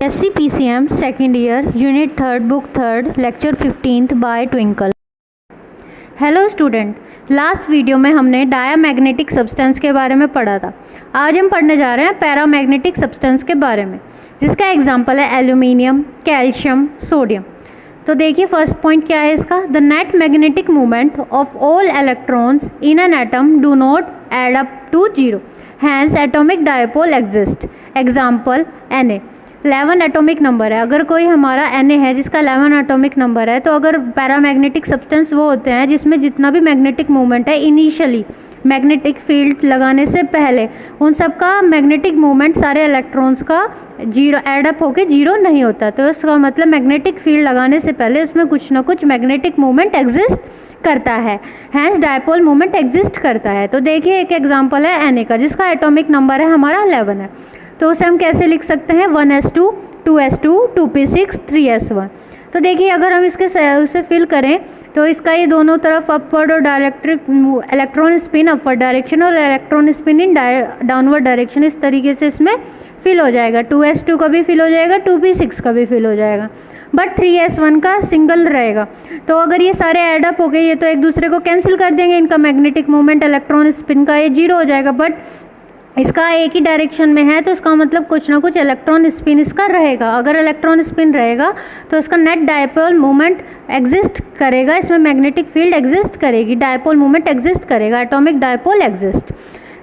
SCPCM second year unit 3 book 3 lecture 15 by Twinkle. Hello student, last video में हमने diamagnetic substance के बारे में पढ़ा था। आज हम पढ़ने जा रहे हैं पैरामैग्नेटिक सब्सटेंस के बारे में, जिसका एग्जांपल है एल्यूमिनियम, कैल्शियम, सोडियम। तो देखिए फर्स्ट पॉइंट क्या है इसका, the net magnetic movement of all electrons in an atom do not add up to zero, hence atomic dipole exist. Example Na 11 atomic number है। अगर कोई हमारा Na है जिसका 11 एटॉमिक नंबर है, तो अगर पैरामैग्नेटिक सब्सटेंस वो होते हैं जिसमें जितना भी मैग्नेटिक मूवमेंट है इनिशियली मैग्नेटिक फील्ड लगाने से पहले, उन सब का मैग्नेटिक मूवमेंट सारे इलेक्ट्रॉन्स का जीरो एड अप होकर जीरो नहीं होता। तो इसका मतलब मैग्नेटिक फील्ड लगाने से पहले उसमें कुछ ना कुछ मैग्नेटिक मूवमेंट एग्जिस्ट करता है, हैंस डायपोल मूवमेंट एग्जिस्ट करता है। तो देखिए एक एग्जांपल है Na का, जिसका एटॉमिक नंबर है हमारा 11 है। तो उसे हम कैसे लिख सकते हैं, 1s2, 2s2, 2p6, 3s1। तो देखिए अगर हम इसके उसे फिल करें तो इसका ये दोनों तरफ अपवर्ड और डायरेक्ट्रिक इलेक्ट्रॉन स्पिन अपवर्ड डायरेक्शन और electron spin in downward direction, इस तरीके से इसमें फिल हो जाएगा। 2s2 का भी फिल हो जाएगा, 2p6 का भी फिल हो जाएगा, बट 3s1 का सिंगल रहेगा। तो अगर ये सारे एडअप हो गए, ये तो एक दूसरे को कैंसिल कर देंगे, इनका मैग्नेटिक मूवमेंट इलेक्ट्रॉन स्पिन का ये जीरो हो जाएगा। बट इसका एक ही डायरेक्शन में है, तो इसका मतलब कुछ ना कुछ इलेक्ट्रॉन स्पिन इसका रहेगा। अगर इलेक्ट्रॉन स्पिन रहेगा तो इसका नेट डायपोल मूवमेंट एग्जिस्ट करेगा, इसमें मैग्नेटिक फील्ड एग्जिस्ट करेगी, डायपोल मूवमेंट एग्जिस्ट करेगा, एटॉमिक डायपोल एग्जिस्ट।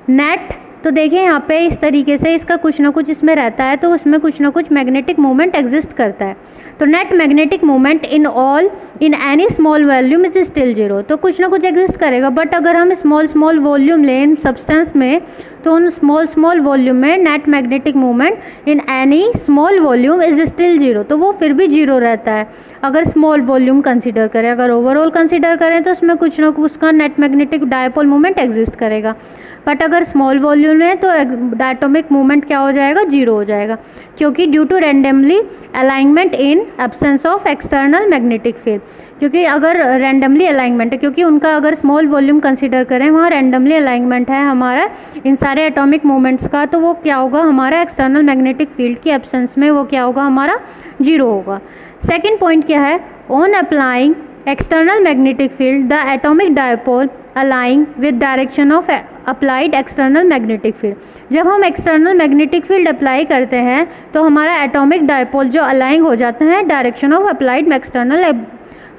नेट तो देखिए यहाँ पे इस तरीके से इसका कुछ ना कुछ इसमें रहता है, तो उसमें कुछ ना कुछ मैग्नेटिक मूवमेंट एग्जिस्ट करता है। तो net magnetic movement in any small volume is still zero. तो कुछ ना कुछ एग्जिस्ट करेगा, बट अगर हम स्मॉल वॉल्यूम लें सब्सटेंस में, तो उन स्मॉल वॉल्यूम में net magnetic movement in any small volume is still zero. तो वो फिर भी जीरो रहता है अगर स्मॉल वॉल्यूम कंसीडर करें। अगर ओवरऑल कंसीडर करें तो उसमें कुछ ना कुछ उसका net magnetic dipole movement exist करेगा, बट अगर स्मॉल वॉल्यूम है तो एटॉमिक मूवमेंट क्या हो जाएगा, जीरो हो जाएगा, क्योंकि due to randomly alignment in absence of external magnetic field. क्योंकि अगर रैंडमली अलाइनमेंट है, क्योंकि उनका अगर स्मॉल वॉल्यूम कंसीडर करें, वहाँ रैंडमली अलाइनमेंट है हमारा इन सारे एटॉमिक मूवमेंट्स का, तो वो क्या होगा, हमारा एक्सटर्नल मैग्नेटिक फील्ड की एब्सेंस में वो क्या होगा, हमारा जीरो होगा। सेकेंड पॉइंट क्या है, on applying external magnetic field the atomic dipole align with direction of applied external magnetic field। जब हम external magnetic field अप्लाई करते हैं तो हमारा एटॉमिक डायपोल जो अलाइन हो जाता है डायरेक्शन ऑफ अप्लाइड एक्सटर्नल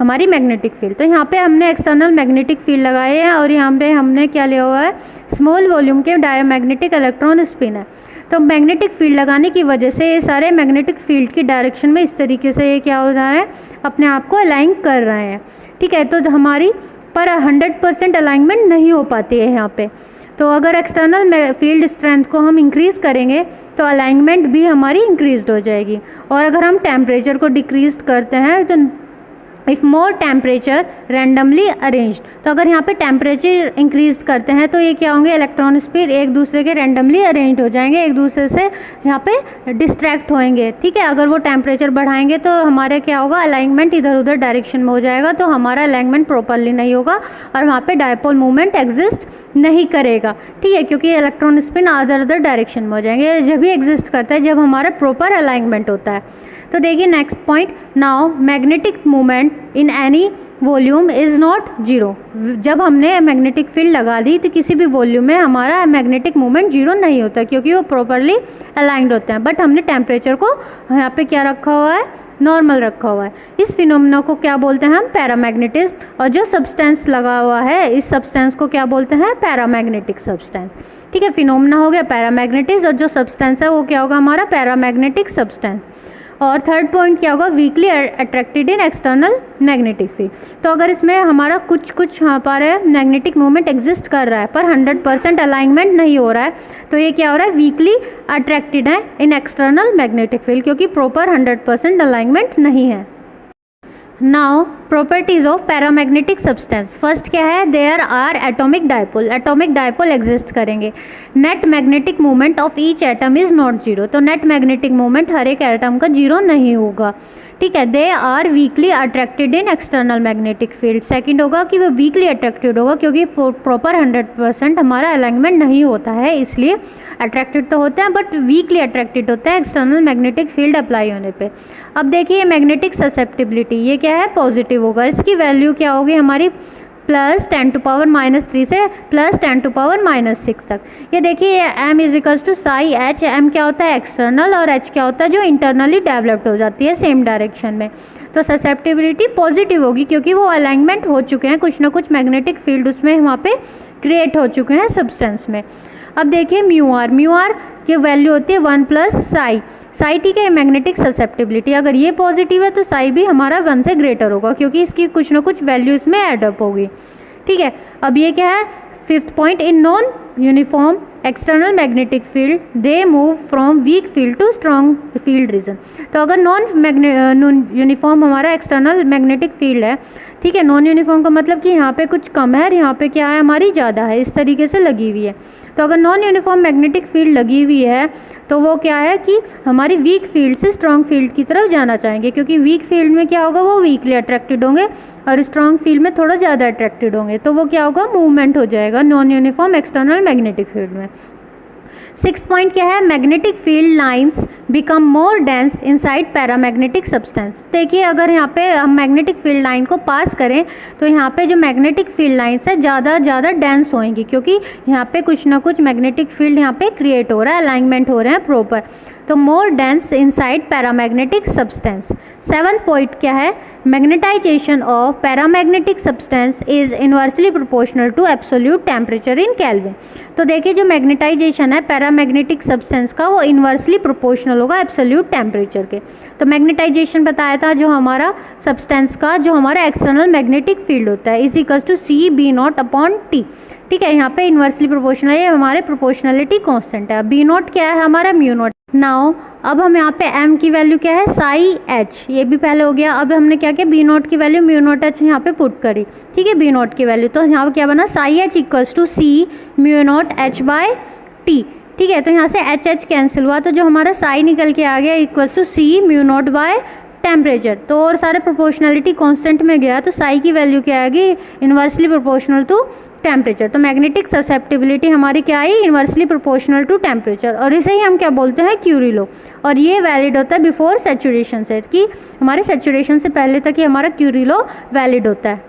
हमारी मैग्नेटिक फील्ड। तो यहाँ पे हमने एक्सटर्नल मैग्नेटिक फील्ड लगाए हैं और यहाँ पे हमने क्या लिया हुआ है, स्मॉल वॉल्यूम के डायमैग्नेटिक इलेक्ट्रॉन स्पिन है। तो मैग्नेटिक फील्ड लगाने की वजह से ये सारे मैग्नेटिक फील्ड की डायरेक्शन में इस तरीके से ये क्या हो रहा है, अपने आप को अलाइन कर रहे हैं। ठीक है, तो हमारी पर 100% अलाइनमेंट नहीं हो पाती है यहाँ पे। तो अगर एक्सटर्नल फील्ड स्ट्रेंथ को हम इंक्रीज़ करेंगे तो अलाइनमेंट भी हमारी इंक्रीज़ हो जाएगी। और अगर हम टेम्परेचर को डिक्रीज करते हैं तो if more temperature randomly arranged, तो अगर यहाँ पे टेम्परेचर इंक्रीज करते हैं तो ये क्या होंगे, इलेक्ट्रॉन स्पिन एक दूसरे के रैंडमली अरेंज हो जाएंगे, एक दूसरे से यहाँ पे डिस्ट्रैक्ट होएंगे। ठीक है, अगर वो टेम्परेचर बढ़ाएंगे तो हमारे क्या होगा, अलाइनमेंट इधर उधर डायरेक्शन में हो जाएगा, तो हमारा अलाइनमेंट प्रॉपरली नहीं होगा और वहाँ पे डायपोल मूवमेंट एग्जिस्ट नहीं करेगा। ठीक है, क्योंकि electron spin other other direction में हो जाएंगे। जब भी एग्जिस्ट करता है जब हमारा प्रॉपर अलाइनमेंट होता है। तो देखिए next point, now magnetic movement in any volume is not zero. जब हमने मैग्नेटिक फील्ड लगा दी तो किसी भी वॉल्यूम में हमारा मैग्नेटिक मूवमेंट जीरो नहीं होता, क्योंकि वो प्रॉपरली अलाइंड होते हैं। बट हमने टेम्परेचर को यहाँ पे क्या रखा हुआ है, नॉर्मल रखा हुआ है। इस फिनोमेना को क्या बोलते हैं हम, पैरामैग्नेटिज्म। और जो सब्सटेंस लगा हुआ है इस सब्सटेंस को क्या बोलते हैं, पैरामैग्नेटिक सब्सटेंस। ठीक है, फिनोमेना हो गया पैरामैग्नेटिज्म और जो सब्सटेंस है वो क्या होगा, हमारा पैरामैग्नेटिक सब्सटेंस। और थर्ड पॉइंट क्या होगा, weekly attracted in external magnetic field. तो अगर इसमें हमारा कुछ यहाँ पर मैग्नेटिक मूवमेंट एग्जिस्ट कर रहा है पर 100% अलाइनमेंट नहीं हो रहा है, तो ये क्या हो रहा है, वीकली अट्रैक्टेड है इन एक्सटर्नल मैग्नेटिक फील्ड, क्योंकि प्रॉपर 100% अलाइनमेंट नहीं है। Now properties of paramagnetic substance. First क्या है, there are atomic dipole, atomic dipole exist करेंगे। Net magnetic moment of each atom is not zero, तो नेट मैग्नेटिक मोमेंट हर एक atom का जीरो नहीं होगा, ठीक है। They are weakly attracted in external magnetic field, second होगा कि वो वीकली अट्रैक्टेड होगा क्योंकि प्रॉपर 100% हमारा अलाइनमेंट नहीं होता है, इसलिए अट्रैक्टेड तो होते हैं बट वीकली अट्रैक्टेड होता है एक्सटर्नल मैग्नेटिक फील्ड अप्लाई होने पे। अब देखिए मैग्नेटिक ससेप्टिबिलिटी, ये क्या है, पॉजिटिव होगा। इसकी वैल्यू क्या होगी हमारी +10⁻³ से +10⁻�6 तक। ये देखिए m is equals to psi h, m क्या होता है एक्सटर्नल और h क्या होता है जो इंटरनली डेवलप्ड हो जाती है सेम डायरेक्शन में। तो ससेप्टिबिलिटी पॉजिटिव होगी क्योंकि वो अलाइनमेंट हो चुके हैं, कुछ ना कुछ मैग्नेटिक फील्ड उसमें वहाँ पे क्रिएट हो चुके हैं सब्सटेंस में। अब देखिए म्यू आर की वैल्यू होती है 1 + साई, ठीक है। मैग्नेटिक ससेप्टिबिलिटी अगर ये पॉजिटिव है तो साई भी हमारा 1 से ग्रेटर होगा क्योंकि इसकी कुछ ना कुछ वैल्यू इसमें एडअप होगी, ठीक है। अब ये क्या है, 5th point, in non uniform external magnetic field they move from weak field to strong field region. तो अगर नॉन यूनिफॉर्म हमारा एक्सटर्नल मैग्नेटिक फील्ड है, ठीक है, नॉन यूनिफॉर्म का मतलब कि यहाँ पे कुछ कम है और यहाँ पे क्या है हमारी ज़्यादा है, इस तरीके से लगी हुई है। तो अगर नॉन यूनिफॉर्म मैग्नेटिक फील्ड लगी हुई है तो वो क्या है कि हमारी वीक फील्ड से स्ट्रॉन्ग फील्ड की तरफ जाना चाहेंगे क्योंकि वीक फील्ड में क्या होगा, वो वीकली अट्रैक्टेड होंगे और स्ट्रॉन्ग फील्ड में थोड़ा ज़्यादा अट्रैक्टेड होंगे, तो वो क्या होगा, मूवमेंट हो जाएगा non uniform external magnetic field में। 6th पॉइंट क्या है, magnetic field lines become more dense inside paramagnetic substance. देखिए अगर यहाँ पे हम मैग्नेटिक फील्ड लाइन को पास करें तो यहाँ पे जो मैग्नेटिक फील्ड लाइंस है ज़्यादा डेंस होंगी क्योंकि यहाँ पे कुछ ना कुछ मैग्नेटिक फील्ड यहाँ पे क्रिएट हो रहा है, अलाइनमेंट हो रहे हैं प्रॉपर, तो more dense inside paramagnetic substance. 7th point क्या है, magnetisation of paramagnetic substance is inversely proportional to absolute temperature in kelvin. तो देखिए जो मैग्नेटाइजेशन है पैरामैग्नेटिक सब्सटेंस का वो इनवर्सली प्रोपोर्शनल होगा एब्सोल्यूट टेम्परेचर के। तो मैग्नेटाइजेशन बताया था जो हमारा सब्सटेंस का जो हमारा एक्सटर्नल मैग्नेटिक फील्ड होता है इज = CB0/T, ठीक है। यहाँ पे इनवर्सली प्रोपोर्शनल है, हमारे प्रोपोर्शनलिटी कांस्टेंट है। B0 क्या है हमारा μ0। नाउ अब हम यहाँ पे m की वैल्यू क्या है, साई h, ये भी पहले हो गया। अब हमने क्या किया, B0 की वैल्यू μ0h यहाँ पे पुट करी, ठीक है, B0 की वैल्यू। तो यहाँ क्या बना, साई h = C μ0h/T, ठीक है। तो यहाँ से h कैंसिल हुआ तो जो हमारा साई निकल के आ गया = C μ0/टेम्परेचर। तो और सारे प्रोपोर्शनलिटी कांस्टेंट में गया तो साई की वैल्यू क्या आएगी, इनवर्सली प्रोपोर्शनल टू टेम्परेचर। तो मैग्नेटिक ससेप्टिबिलिटी हमारी क्या आई, इनवर्सली प्रोपोर्शनल टू टेम्परेचर, और इसे ही हम क्या बोलते हैं, क्यूरी लॉ। और ये वैलिड होता है बिफोर सैचुरेशन से, कि हमारे सैचुरेशन से पहले तक ही हमारा क्यूरी लॉ वैलिड होता है।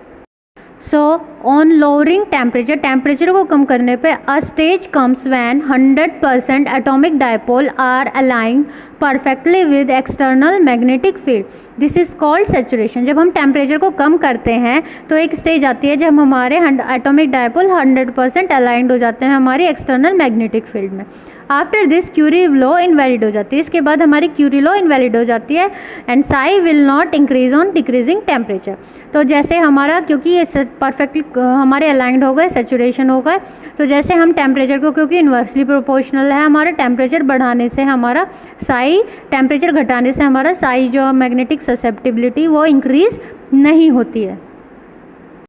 सो ऑन लोअरिंग टेम्परेचर को कम करने पे a stage comes when 100% atomic dipole are aligned perfectly with external magnetic field, this is called saturation. जब हम टेम्परेचर को कम करते हैं तो एक स्टेज आती है जब हमारे एटॉमिक डायपोल 100% अलाइंड हो जाते हैं हमारी एक्सटर्नल मैग्नेटिक फील्ड में। After this Curie law invalid हो जाती है, इसके बाद हमारी क्यूरी लॉ इनवैलिड हो जाती है and Sai will not increase on decreasing temperature. तो जैसे हमारा, क्योंकि ये परफेक्टली हमारे अलाइंड हो गए, सैचुरेशन हो गए, तो जैसे हम टेम्परेचर को, क्योंकि इन्वर्सली प्रोपोर्शनल है, हमारा टेम्परेचर बढ़ाने से हमारा साई, टेम्परेचर घटाने से हमारा साई जो मैग्नेटिक ससेप्टिबिलिटी वो इंक्रीज नहीं होती है।